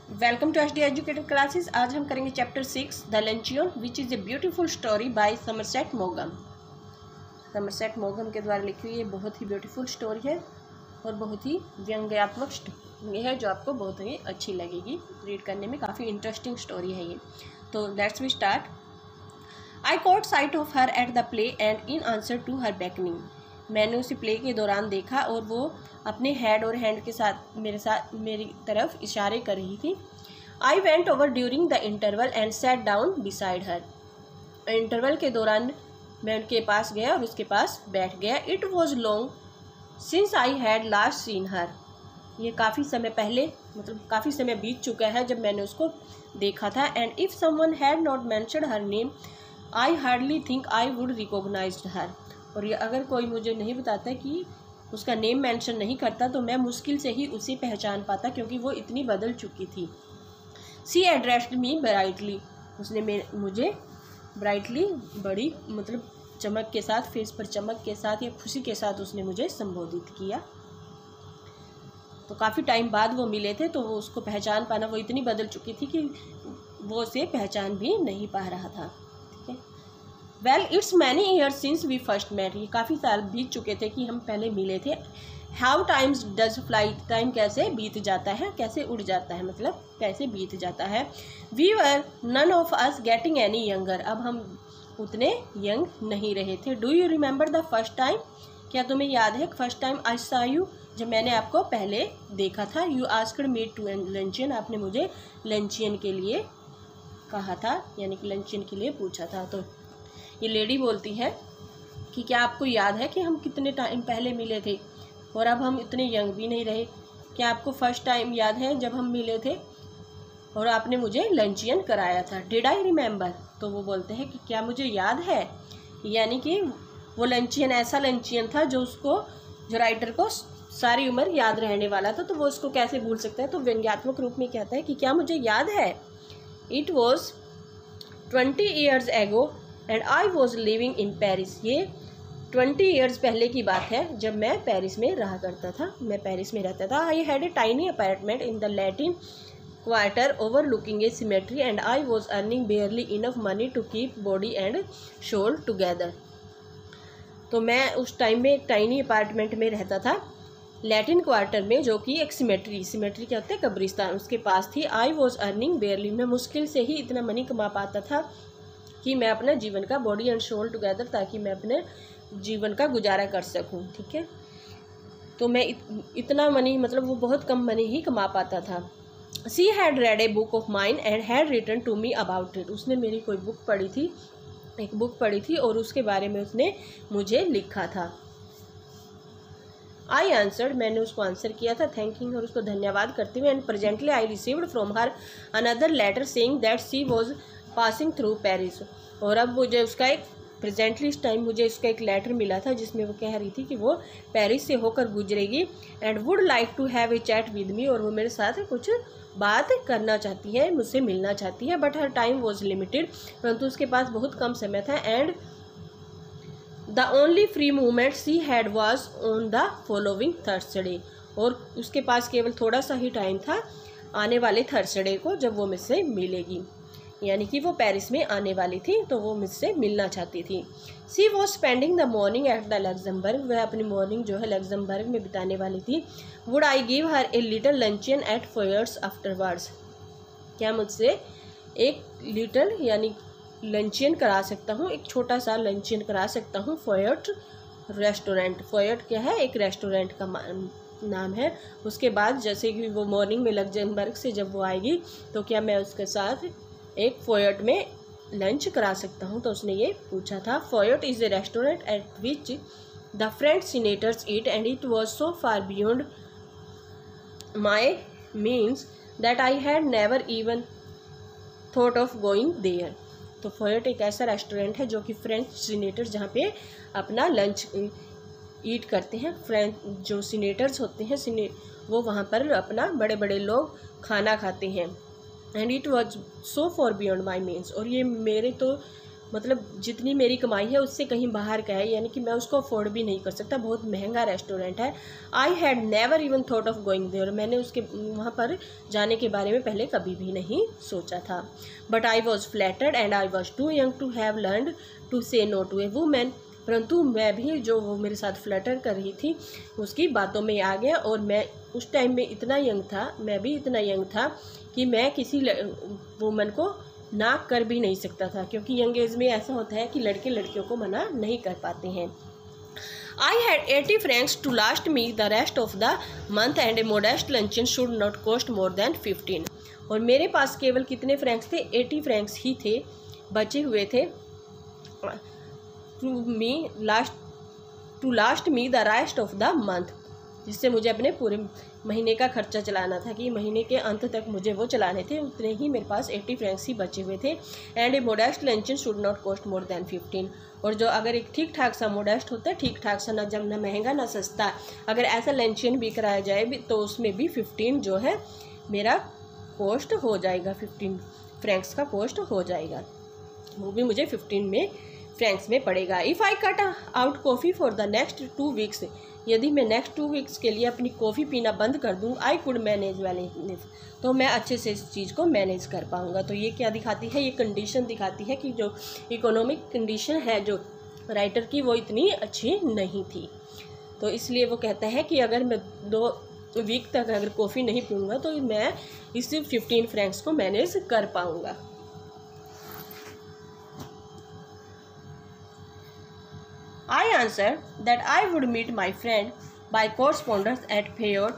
Welcome to HD educated classes. आज हम करेंगे chapter 6 the luncheon which is a beautiful story by Somerset मॉगम। Somerset मॉगम के द्वारा लिखी हुई ये बहुत ही ब्यूटीफुल स्टोरी है और बहुत ही व्यंग्यात्मक स्टोरी है जो आपको बहुत ही अच्छी लगेगी रीड करने में। काफ़ी इंटरेस्टिंग स्टोरी है ये। तो let's we start. I caught sight of her at the play and in answer to her beckoning. मैंने उसे प्ले के दौरान देखा और वो अपने हेड और हैंड के साथ मेरी तरफ इशारे कर रही थी। I went over during the interval and sat down beside her. Interval के दौरान मैं उनके पास गया और उसके पास बैठ गया। It was long since I had last scene हर। ये काफ़ी समय पहले, मतलब काफ़ी समय बीत चुका है जब मैंने उसको देखा था। And if someone had not mentioned her name I hardly think I would recognise her. और ये अगर कोई मुझे नहीं बताता कि उसका नेम मेंशन नहीं करता तो मैं मुश्किल से ही उसे पहचान पाता, क्योंकि वो इतनी बदल चुकी थी। सी एड्रेस्ड मी ब्राइटली। उसने मुझे ब्राइटली, बड़ी मतलब चमक के साथ, फेस पर चमक के साथ या खुशी के साथ उसने मुझे संबोधित किया। तो काफ़ी टाइम बाद वो मिले थे तो वो उसको पहचान पाना, वो इतनी बदल चुकी थी कि वो उसे पहचान भी नहीं पा रहा था। Well it's many years since we first met. ये काफ़ी साल बीत चुके थे कि हम पहले मिले थे। How times does fly. Time कैसे बीत जाता है, कैसे उड़ जाता है, मतलब कैसे बीत जाता है। We were none of us getting any younger. अब हम उतने यंग नहीं रहे थे। Do you remember the first time. क्या तुम्हें याद है first time I saw you, जब मैंने आपको पहले देखा था। You asked me to luncheon. आपने मुझे लंचियन के लिए कहा था, यानी कि लंचियन के लिए पूछा था। तो ये लेडी बोलती है कि क्या आपको याद है कि हम कितने टाइम पहले मिले थे और अब हम इतने यंग भी नहीं रहे। क्या आपको फर्स्ट टाइम याद है जब हम मिले थे और आपने मुझे लंचियन कराया था। Did I remember. तो वो बोलते हैं कि क्या मुझे याद है, यानी कि वो लंचियन ऐसा लंचियन था जो राइटर को सारी उम्र याद रहने वाला था, तो वो उसको कैसे भूल सकता है। तो व्यंग्यात्मक रूप में कहता है कि क्या मुझे याद है। It was 20 years ago and I was living in Paris. ये 20 years पहले की बात है जब मैं पेरिस में रहा करता था, मैं पेरिस में रहता था। I had a tiny apartment in the Latin Quarter overlooking a cemetery and I was earning barely enough money to keep body and soul together. तो मैं उस टाइम में एक टाइनी अपार्टमेंट में रहता था लैटिन क्वार्टर में, जो कि एक सिमेट्री क्या होता है, कब्रिस्तान, उसके पास थी। आई वॉज अर्निंग बेयरली। मैं मुश्किल से ही इतना मनी कमा पाता था कि मैं अपना जीवन का बॉडी एंड सोल टुगेदर, ताकि मैं अपने जीवन का गुजारा कर सकूं। ठीक है, तो मैं इतना मनी, मतलब वो बहुत कम मनी ही कमा पाता था। She had read a book of mine and had written to me about it. उसने मेरी कोई बुक पढ़ी थी, एक बुक पढ़ी थी और उसके बारे में उसने मुझे लिखा था। I answered. मैंने उसको आंसर किया था थैंकिंग, और उसको धन्यवाद करते हुए। And presently I received from her another letter saying that she was passing through Paris. और अब मुझे उसका एक प्रेजेंटली इस टाइम मुझे उसका एक लेटर मिला था जिसमें वो कह रही थी कि वो पेरिस से होकर गुजरेगी। And would like to have a chat with me. और वो मेरे साथ कुछ बात करना चाहती है, मुझसे मिलना चाहती है। But her time was limited. परंतु उसके पास बहुत कम समय था। And the only free movement she had was on the following Thursday. और उसके पास केवल थोड़ा सा ही टाइम था आने वाले थर्सडे को, जब वो मुझसे मिलेगी, यानी कि वो पेरिस में आने वाली थी तो वो मुझसे मिलना चाहती थी। She was spending the morning at the Luxembourg. वह अपनी मॉर्निंग जो है लग्जमबर्ग में बिताने वाली थी। Would I give her a little luncheon at Foyot's afterwards. क्या मुझसे एक लिटल यानी लंचियन करा सकता हूँ, एक छोटा सा लंचियन करा सकता हूँ फोयट रेस्टोरेंट। फोयट क्या है, एक रेस्टोरेंट का नाम है। उसके बाद जैसे कि वो मॉर्निंग में लग्जमबर्ग से जब वो आएगी तो क्या मैं उसके साथ एक फोयट में लंच करा सकता हूँ। तो उसने ये पूछा था। Foyot is a restaurant at which the French senators eat and it was so far beyond my means that I had never even thought of going there. तो फोयट एक ऐसा रेस्टोरेंट है जो कि फ्रेंच सीनेटर्स जहाँ पे अपना lunch ईट करते हैं। फ्रेंच जो सीनेटर्स होते हैं वो वहाँ पर अपना बड़े बड़े लोग खाना खाते हैं। And it was so for beyond my means. और ये मेरे तो मतलब जितनी मेरी कमाई है उससे कहीं बाहर का है, यानी कि मैं उसको अफोर्ड भी नहीं कर सकता, बहुत महंगा रेस्टोरेंट है। I had never even thought of going there, मैंने उसके वहाँ पर जाने के बारे में पहले कभी भी नहीं सोचा था। But I was flattered and I was too young to have learned to say no to a woman, परंतु मैं भी जो वो मेरे साथ फ्लटर कर रही थी उसकी बातों में आ गया, और मैं उस टाइम में इतना यंग था, मैं भी इतना यंग था कि मैं किसी वूमन को ना कर भी नहीं सकता था, क्योंकि यंग एज में ऐसा होता है कि लड़के लड़कियों को मना नहीं कर पाते हैं। I had 80 francs to last me the rest of the month and a modest luncheon should not cost more than 15, और मेरे पास केवल कितने फ्रैंक्स थे, 80 francs ही थे, बचे हुए थे to last me the rest of the month, जिससे मुझे अपने पूरे महीने का खर्चा चलाना था, कि महीने के अंत तक मुझे वो चलाने थे, उतने ही मेरे पास 80 francs ही बचे हुए थे। And a modest luncheon should not cost more than 15, और जो अगर एक ठीक ठाक सा मोडेस्ट होता है, ठीक ठाक सा, ना जब ना महंगा ना सस्ता, अगर ऐसा लंचन भी कराया जाए भी तो उसमें भी 15 जो है मेरा कॉस्ट हो जाएगा, 15 francs का कॉस्ट हो जाएगा, वो भी मुझे 15 फ्रैंक्स में पड़ेगा। If I cut out coffee for the next 2 weeks, यदि मैं नेक्स्ट 2 weeks के लिए अपनी कॉफ़ी पीना बंद कर दूँ, आई कुड मैनेज वेल, तो मैं अच्छे से इस चीज़ को मैनेज कर पाऊँगा। तो ये क्या दिखाती है, ये कंडीशन दिखाती है कि जो इकोनॉमिक कंडीशन है जो राइटर की वो इतनी अच्छी नहीं थी, तो इसलिए वो कहता है कि अगर मैं 2 week तक अगर कॉफ़ी नहीं पीऊँगा तो मैं इस 15 francs को मैनेज कर पाऊँगा। I answered that I would meet my friend by correspondence at Fayot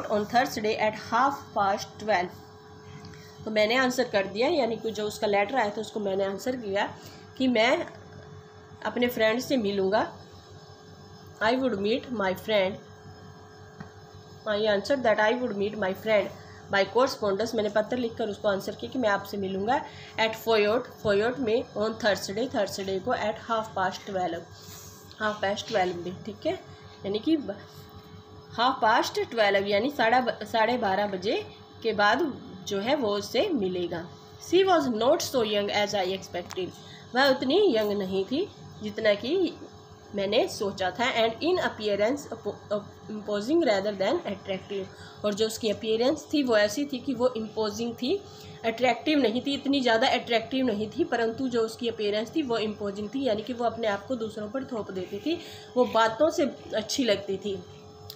on Thursday at 12:30। तो मैंने आंसर कर दिया, यानी कि जो उसका लेटर आया था उसको मैंने आंसर किया कि मैं अपने फ्रेंड से मिलूँगा। I would meet my friend, I answered that I would meet my friend by correspondence, मैंने पत्र लिखकर उसको आंसर किया कि मैं आपसे मिलूँगा एट फोयोट में ऑन थर्सडे को एट 12:30 में, ठीक है, यानी कि 12:30 यानी 12:30 बजे के बाद जो है वो उससे मिलेगा। She was not so young as I expected, वह उतनी यंग नहीं थी जितना कि मैंने सोचा था। And in appearance imposing rather than attractive, और जो उसकी अपीयरेंस थी वो ऐसी थी कि वो इम्पोजिंग थी, अट्रैक्टिव नहीं थी, इतनी ज़्यादा अट्रैक्टिव नहीं थी, परंतु जो उसकी अपीयरेंस थी वो इम्पोजिंग थी, यानी कि वो अपने आप को दूसरों पर थोप देती थी, वो बातों से अच्छी लगती थी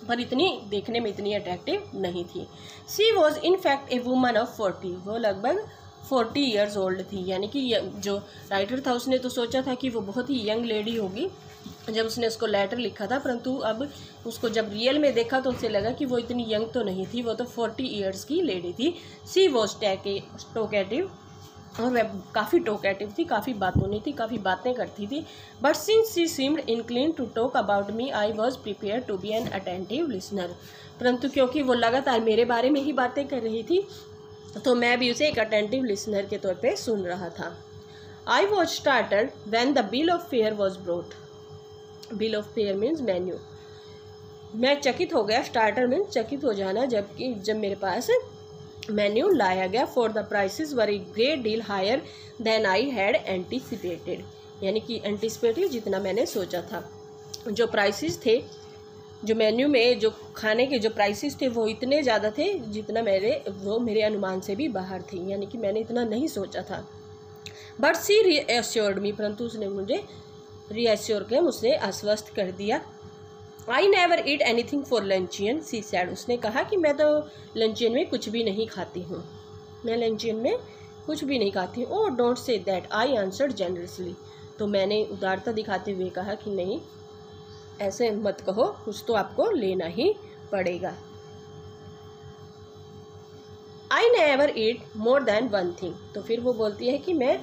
पर इतनी देखने में इतनी अट्रैक्टिव नहीं थी। She was in fact a woman of 40, वो लगभग 40 years ओल्ड थी, यानी कि जो राइटर था उसने तो सोचा था कि वो बहुत ही यंग लेडी होगी जब उसने उसको लेटर लिखा था, परंतु अब उसको जब रियल में देखा तो उसे लगा कि वो इतनी यंग तो नहीं थी, वो तो 40 years की लेडी थी। सी वॉज टोकेटिव, और वह काफ़ी टोकेटिव थी, काफ़ी बातूनी थी, काफ़ी बातें करती थी। But since she seemed inclined to talk about me I was prepared to be an attentive listener, परंतु क्योंकि वो लगातार मेरे बारे में ही बातें कर रही थी तो मैं भी उसे एक अटेंटिव लिसनर के तौर पे सुन रहा था। I was startled when the bill of fare was brought, bill of fare means menu, मैं चकित हो गया, स्टार्टर मीन्स चकित हो जाना, जब मेरे पास मेन्यू लाया गया। For the prices were a great deal higher than I had anticipated, यानी कि एंटिसिपेटेड जितना मैंने सोचा था, जो प्राइसेस थे, जो मेन्यू में जो खाने के जो प्राइसेस थे वो इतने ज़्यादा थे जितना मेरे अनुमान से भी बाहर थी, यानी कि मैंने इतना नहीं सोचा था। बट सी रीअश्योर्ड मी, परंतु उसने मुझे रीअश्योर कर मुझसे आश्वस्त कर दिया। I never eat anything for luncheon, she said, उसने कहा कि मैं तो लंचियन में कुछ भी नहीं खाती हूँ, मैं लंचियन में कुछ भी नहीं खाती हूँ। Oh don't say that, I answered generously, तो मैंने उदारता दिखाते हुए कहा कि नहीं ऐसे मत कहो, कुछ तो आपको लेना ही पड़ेगा। आई नेवर ईट मोर देन वन थिंग, तो फिर वो बोलती है कि मैं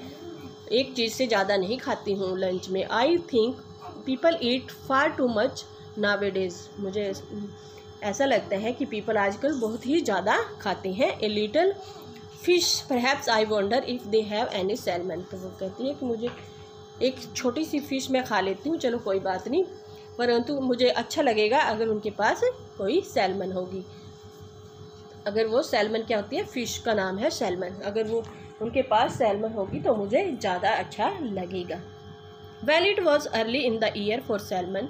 एक चीज़ से ज़्यादा नहीं खाती हूँ लंच में। I think people eat far too much nowadays, मुझे ऐसा लगता है कि पीपल आजकल बहुत ही ज़्यादा खाते हैं। A little fish perhaps I wonder if they have any salmon, तो वो कहती है कि मुझे एक छोटी सी फ़िश मैं खा लेती हूँ, चलो कोई बात नहीं, परंतु मुझे अच्छा लगेगा अगर उनके पास कोई सैल्मन होगी। अगर वो सैल्मन क्या होती है, फ़िश का नाम है सैल्मन, अगर वो उनके पास सैल्मन होगी तो मुझे ज़्यादा अच्छा लगेगा। Well it was early in the year for salmon,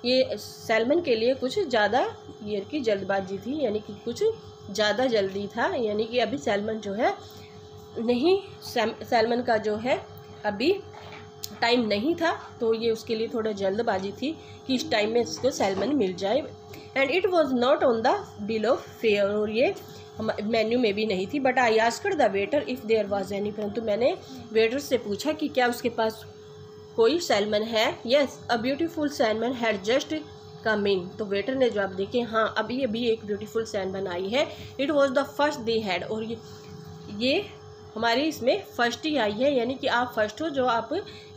ये सैल्मन के लिए कुछ ज़्यादा ईयर की जल्दबाजी थी, यानी कि कुछ ज़्यादा जल्दी था, यानी कि अभी सैल्मन जो है नहीं, सैल्मन का जो है अभी टाइम नहीं था, तो ये उसके लिए थोड़ा जल्दबाजी थी कि इस टाइम में इसको सैल्मन मिल जाए। And it was not on the bill of fare, और ये मेन्यू में भी नहीं थी। But I asked the waiter if there was any, परंतु मैंने वेटर से पूछा कि क्या उसके पास कोई सैल्मन है। Yes a beautiful salmon had just come in, तो वेटर ने जवाब दे कि हाँ अभी अभी एक ब्यूटीफुल सैल्मन आई है। It was the first they had, और ये हमारी इसमें फर्स्ट ही आई है, यानी कि आप फर्स्ट हो जो आप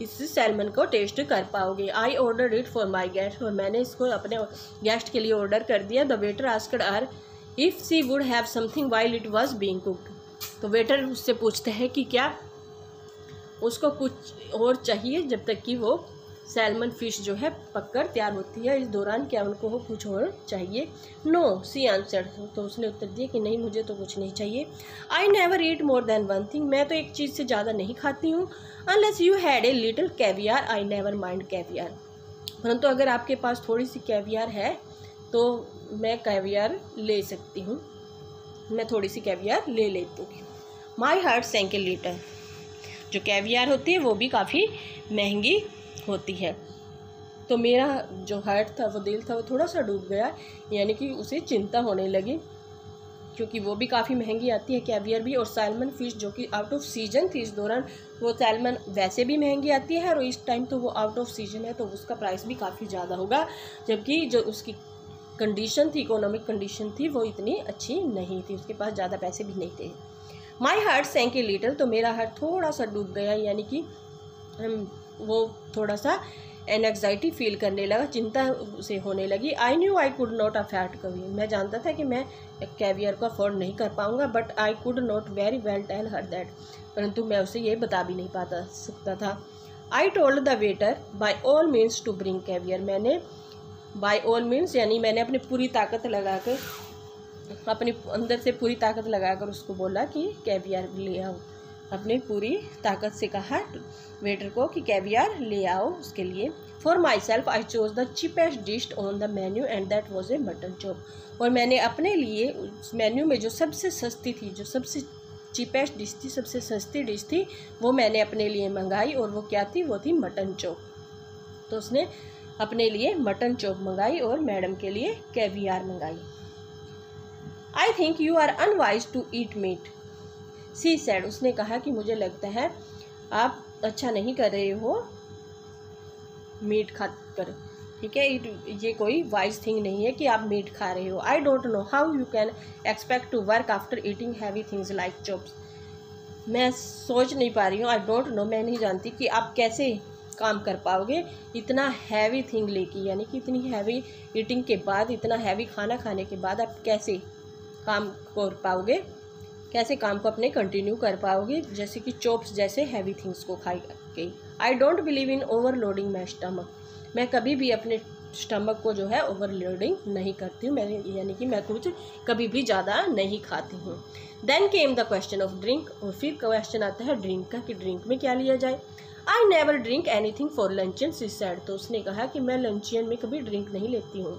इस सैल्मन को टेस्ट कर पाओगे। I order it for my guest, और मैंने इसको अपने गेस्ट के लिए ऑर्डर कर दिया। The waiter asked her if she would have something while it was being cooked, तो वेटर उससे पूछते हैं कि क्या उसको कुछ और चाहिए जब तक कि वो सैल्मन फिश जो है पककर तैयार होती है, इस दौरान क्या उनको वो कुछ और चाहिए। नो सी आंसर्ड, तो उसने उत्तर दिया कि नहीं मुझे तो कुछ नहीं चाहिए। आई नेवर ईट मोर देन वन थिंग, मैं तो एक चीज़ से ज़्यादा नहीं खाती हूँ। Unless you had a little caviar I never mind caviar, परंतु अगर आपके पास थोड़ी सी कैवियर है तो मैं कैवियर ले सकती हूँ, मैं थोड़ी सी कैवियर ले लेती हूँ। माई हार्ट सैंक ए लिटिल, जो कैवियर होती है वो भी काफ़ी महंगी होती है, तो मेरा जो हार्ट था वो दिल था वो थोड़ा सा डूब गया, यानी कि उसे चिंता होने लगी, क्योंकि वो भी काफ़ी महंगी आती है कैवियर भी। और सैल्मन फ़िश जो कि आउट ऑफ सीजन थी, इस दौरान वो सैल्मन वैसे भी महंगी आती है और इस टाइम तो वो आउट ऑफ सीजन है, तो उसका प्राइस भी काफ़ी ज़्यादा होगा, जबकि जो उसकी कंडीशन थी, इकोनॉमिक कंडीशन थी, वो इतनी अच्छी नहीं थी, उसके पास ज़्यादा पैसे भी नहीं थे। माई हार्ट सैंक ए लिटिल, तो मेरा हार्ट थोड़ा सा डूब गया, यानी कि वो थोड़ा सा एनएग्जाइटी फील करने लगा, चिंता से होने लगी। I knew I could not afford caviar, मैं जानता था कि मैं कैवियर को अफोर्ड नहीं कर पाऊंगा। But I could not very well tell her that, परंतु मैं उसे ये बता भी नहीं पाता सकता था। I told the waiter by all means to bring caviar, मैंने बाय ऑल मीन्स यानी मैंने अपनी पूरी ताकत लगाकर, अपने अंदर से पूरी ताकत लगाकर उसको बोला कि कैवियर ले आओ, अपनी पूरी ताकत से कहा वेटर को कि कैवियर ले आओ उसके लिए। For my self I chose the cheapest dish on the menu and that was a mutton chop, और मैंने अपने लिए उस मेन्यू में जो सबसे सस्ती थी, जो सबसे चीपेस्ट डिश थी, सबसे सस्ती डिश थी, वो मैंने अपने लिए मंगाई, और वो क्या थी, वो थी मटन चॉप। तो उसने अपने लिए मटन चॉप मंगाई और मैडम के लिए कैवियर मंगाई। I think you are unwise to eat meat, she said, उसने कहा कि मुझे लगता है आप अच्छा नहीं कर रहे हो मीट खा कर, ठीक है, ये कोई वाइज थिंग नहीं है कि आप मीट खा रहे हो। I don't know how you can expect to work after eating heavy things like chops, मैं सोच नहीं पा रही हूँ, आई डोंट नो, मैं नहीं जानती कि आप कैसे काम कर पाओगे इतना हैवी थिंग लेके, यानी कि इतनी हैवी ईटिंग के बाद, इतना हैवी खाना खाने के बाद आप कैसे काम कर पाओगे, कैसे काम को अपने कंटिन्यू कर पाओगे, जैसे कि चॉप्स जैसे हैवी थिंग्स को खा के। I don't believe in overloading my stomach, मैं कभी भी अपने स्टमक को जो है ओवरलोडिंग नहीं करती हूँ, मैं यानी कि मैं कुछ कभी भी ज़्यादा नहीं खाती हूँ। Then came the question of drink, और फिर क्वेश्चन आता है ड्रिंक का कि ड्रिंक में क्या लिया जाए। I never drink anything for luncheon she said, तो उसने कहा कि मैं लंचियन में कभी ड्रिंक नहीं लेती हूँ।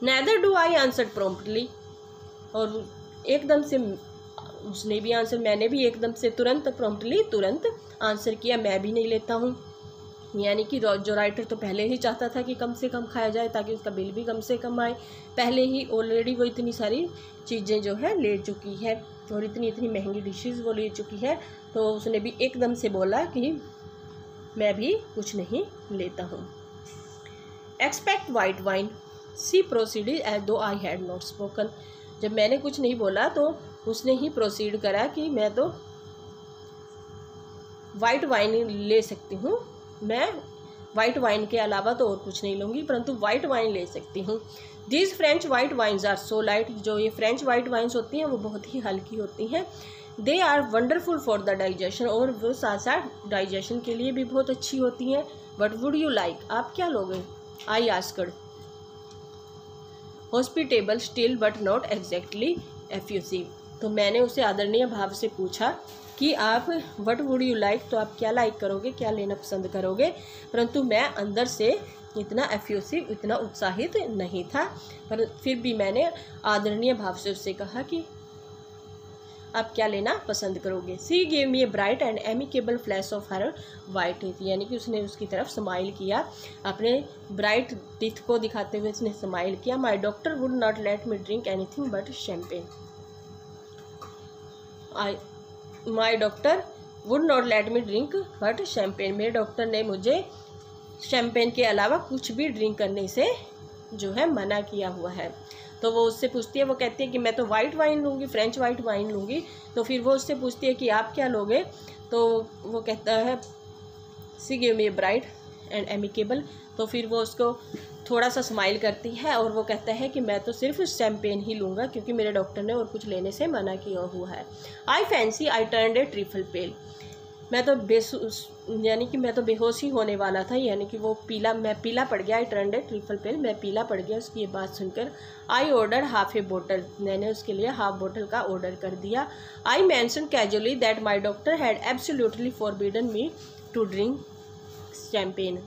Neither do I answer promptly, और एकदम से उसने भी आंसर, मैंने भी एकदम से तुरंत प्रॉम्प्टली तुरंत आंसर किया, मैं भी नहीं लेता हूँ। यानी कि जो राइटर तो पहले ही चाहता था कि कम से कम खाया जाए ताकि उसका बिल भी कम से कम आए, पहले ही ऑलरेडी वो इतनी सारी चीज़ें जो है ले चुकी है और इतनी इतनी महंगी डिशेस वो ले चुकी है, तो उसने भी एकदम से बोला कि मैं भी कुछ नहीं लेता हूँ। एक्सपेक्ट वाइट वाइन, सी प्रोसीडेड एज दो आई हैड नॉट स्पोकन, जब मैंने कुछ नहीं बोला तो उसने ही प्रोसीड करा कि मैं तो वाइट वाइन ले सकती हूँ, मैं वाइट वाइन के अलावा तो और कुछ नहीं लूँगी, परंतु वाइट वाइन ले सकती हूँ। These French white wines are so light, जो ये फ्रेंच वाइट वाइन्स होती हैं वो बहुत ही हल्की होती हैं। They are wonderful for the digestion, और वो साथ साथ डाइजेशन के लिए भी बहुत अच्छी होती हैं। बट वुड यू लाइक, आप क्या लोगे? I asked, hospitable still but not exactly effusive, तो मैंने उसे आदरणीय भाव से पूछा कि आप व्हाट वुड यू लाइक, तो आप क्या लाइक करोगे, क्या लेना पसंद करोगे। परंतु मैं अंदर से इतना एफ्यूसिव, इतना उत्साहित नहीं था, पर फिर भी मैंने आदरणीय भाव से उससे कहा कि आप क्या लेना पसंद करोगे। सी gave me a bright and amicable flash of her white teeth, यानी कि उसने उसकी तरफ स्माइल किया, अपने ब्राइट टीथ को दिखाते हुए उसने स्माइल किया। माई doctor would not let me drink anything but champagne. My doctor would not let me drink but champagne, मेरे डॉक्टर ने मुझे शैम्पेन के अलावा कुछ भी ड्रिंक करने से जो है मना किया हुआ है। तो वो उससे पूछती है, वो कहती है कि मैं तो वाइट वाइन लूँगी, फ्रेंच वाइट वाइन लूँगी। तो फिर वो उससे पूछती है कि आप क्या लोगे। तो वो कहता है she give me bright and amicable. तो फिर वो उसको थोड़ा सा स्माइल करती है और वो कहता है कि मैं तो सिर्फ शैम्पेन ही लूँगा क्योंकि मेरे डॉक्टर ने और कुछ लेने से मना किया हुआ है। आई फैंसी आई टर्नड ए ट्रिफल पेल, मैं तो मैं तो बेहोश ही होने वाला था, यानी कि वो मैं पीला पड़ गया। आई टर्नड ए ट्रिपल पेल, मैं पीला पड़ गया उसकी ये बात सुनकर। आई ऑर्डर हाफ ए बोतल, मैंने उसके लिए हाफ बोतल का ऑर्डर कर दिया। I mention casually that my doctor had absolutely forbidden me to drink champagne,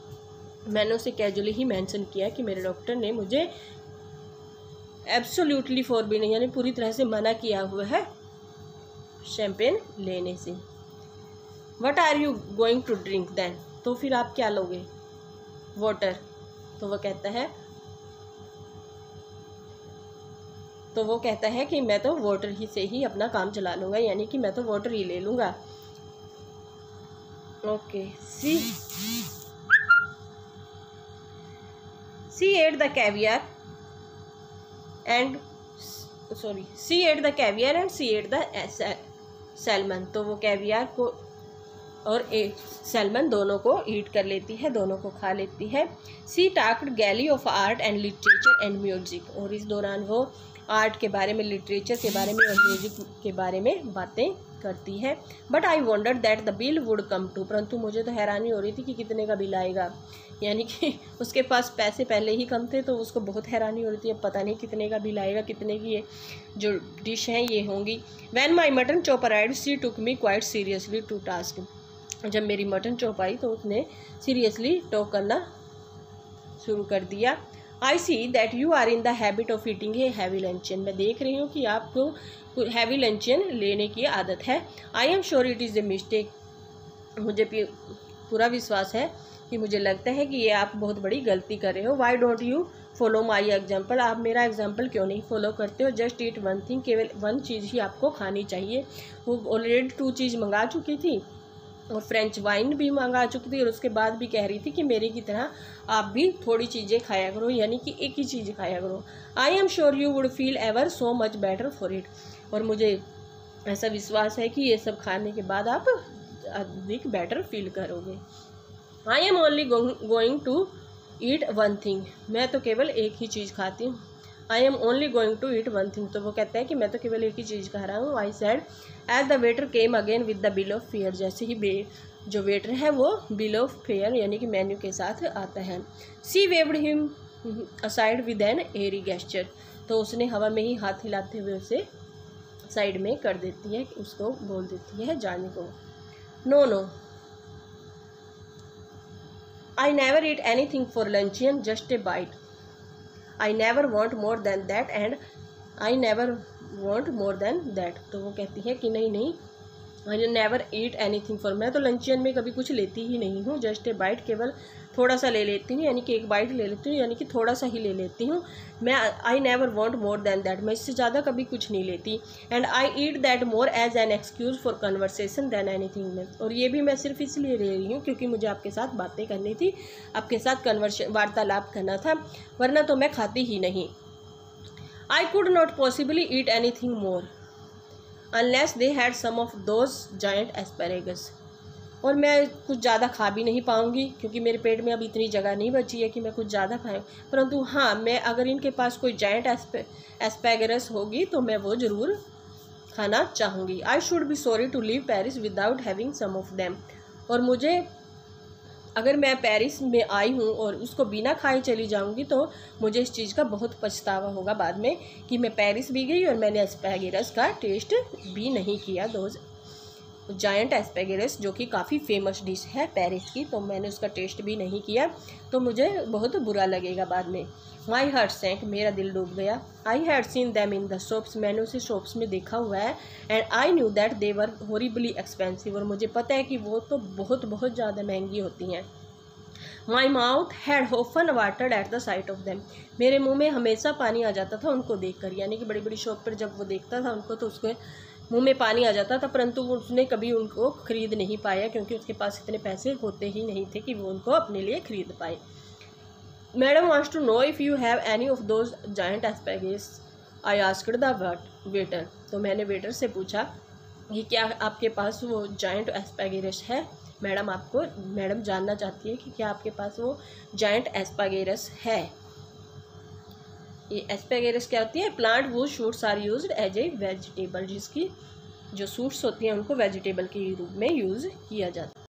मैंने उसे कैजुअली ही मेंशन किया कि मेरे डॉक्टर ने मुझे एब्सोल्युटली फॉरबिडन यानी पूरी तरह से मना किया हुआ है शैम्पेन लेने से। What are you going to drink then, तो फिर आप क्या लोगे। वाटर, तो वो कहता है कि मैं तो वाटर ही से ही अपना काम चला लूँगा, यानी कि मैं तो वाटर ही ले लूँगा। Okay, she ate the caviar and she ate the salmon, तो वो कैवियर को और सैल्मन दोनों को ईट कर लेती है, दोनों को खा लेती है। She talked gaily of art and literature and music, और इस दौरान वो आर्ट के बारे में, लिटरेचर के बारे में और म्यूजिक के बारे में बातें करती है। But I wondered that the bill would come to, परंतु मुझे तो हैरानी हो रही थी कि कितने का बिल आएगा, यानी कि उसके पास पैसे पहले ही कम थे तो उसको बहुत हैरानी हो रही थी, अब पता नहीं कितने का बिल आएगा, कितने की ये जो डिश हैं ये होंगी। When my mutton chop arrived she took me quite seriously to task, जब मेरी मटन चॉप आई तो उसने सीरियसली टॉक करना शुरू कर दिया। I see that you are in the habit of eating a heavy luncheon, मैं देख रही हूँ कि आपको हैवी लंचन लेने की आदत है। I am sure it is a mistake, मुझे पूरा विश्वास है कि मुझे लगता है कि ये आप बहुत बड़ी गलती कर रहे हो। Why don't you follow my example, आप मेरा एग्जाम्पल क्यों नहीं फॉलो करते हो। जस्ट ईट वन थिंग, केवल वन चीज़ ही आपको खानी चाहिए। वो ऑलरेडी 2 चीज़ मंगा चुकी थी और फ्रेंच वाइन भी मंगा चुकी थी और उसके बाद भी कह रही थी कि मेरे की तरह आप भी थोड़ी चीज़ें खाया करो, यानी कि एक ही चीज़ खाया करो। I am sure you would feel ever so much better for it, और मुझे ऐसा विश्वास है कि ये सब खाने के बाद आप अधिक बेटर फील करोगे। I am only going to eat one thing, मैं तो केवल एक ही चीज़ खाती हूँ। I am only going to eat one thing, तो वो कहता है कि मैं तो केवल एक ही चीज़ खा रहा हूँ। I said as the waiter came again with the bill of fare, जैसे ही जो वेटर है वो बिल ऑफ फेयर यानी कि मेन्यू के साथ आता है। She waved him aside with an airy gesture, तो उसने हवा में ही हाथ हिलाते हुए उसे साइड में कर देती है, उसको बोल देती है जाने को। No no, I never eat anything for luncheon, just a bite. I never want more than that and I never want more than that, तो वो कहती है कि नहीं I never eat anything for, मैं तो लंचियन में कभी कुछ लेती ही नहीं हूँ। जस्ट ए बाइट, केवल थोड़ा सा ले लेती हूँ, यानी कि एक बाइट ले लेती हूँ, यानी कि थोड़ा सा ही ले लेती हूँ मैं। I never want more than that, मैं इससे ज़्यादा कभी कुछ नहीं लेती। And I eat that more as an excuse for conversation than anything में, और ये भी मैं सिर्फ इसलिए ले रही हूँ क्योंकि मुझे आपके साथ बातें करनी थी, आपके साथ वार्तालाप करना था, वरना तो मैं खाती ही नहीं। I could not possibly eat anything more unless they had some of those giant asparagus, और मैं कुछ ज़्यादा खा भी नहीं पाऊँगी क्योंकि मेरे पेट में अब इतनी जगह नहीं बची है कि मैं कुछ ज़्यादा खाऊँ, परंतु हाँ, मैं अगर इनके पास कोई जायंट एस्पैगरस होगी तो मैं वो ज़रूर खाना चाहूँगी। I should be sorry to leave Paris without having some of them, और मुझे अगर मैं पेरिस में आई हूँ और उसको बिना खाए चली जाऊँगी तो मुझे इस चीज़ का बहुत पछतावा होगा बाद में कि मैं पेरिस भी गई और मैंने एस्पैगेरस का टेस्ट भी नहीं किया। दोज जायंट एस्पैगेरस जो कि काफ़ी फेमस डिश है पेरिस की, तो मैंने उसका टेस्ट भी नहीं किया, तो मुझे बहुत बुरा लगेगा बाद में। माई हार्ट सैंक, मेरा दिल डूब गया। I had seen them in the shops, मैंने उसे शॉप्स में देखा हुआ है। And I knew that they were horribly expensive, और मुझे पता है कि वो तो बहुत बहुत ज़्यादा महंगी होती हैं। My mouth had often watered at the site of them, मेरे मुंह में हमेशा पानी आ जाता था उनको देखकर, यानी कि बड़ी बड़ी शॉप पर जब वो देखता था उनको तो उसके मुंह में पानी आ जाता था, परंतु उसने कभी उनको खरीद नहीं पाया क्योंकि उसके पास इतने पैसे होते ही नहीं थे कि वो उनको अपने लिए खरीद पाए। Madam wants to know if you have any of those giant asparagus, I asked the waiter, तो मैंने वेटर से पूछा कि क्या आपके पास वो जायंट एस्पैगेरस है। मैडम जानना चाहती है कि क्या आपके पास वो जायंट एस्पैगेरस है। ये एस्पैगेरस क्या होती है? प्लांट वो shoots are used as a vegetable, जिसकी जो शूट्स होती हैं उनको वेजिटेबल के रूप में यूज़ किया जाता है।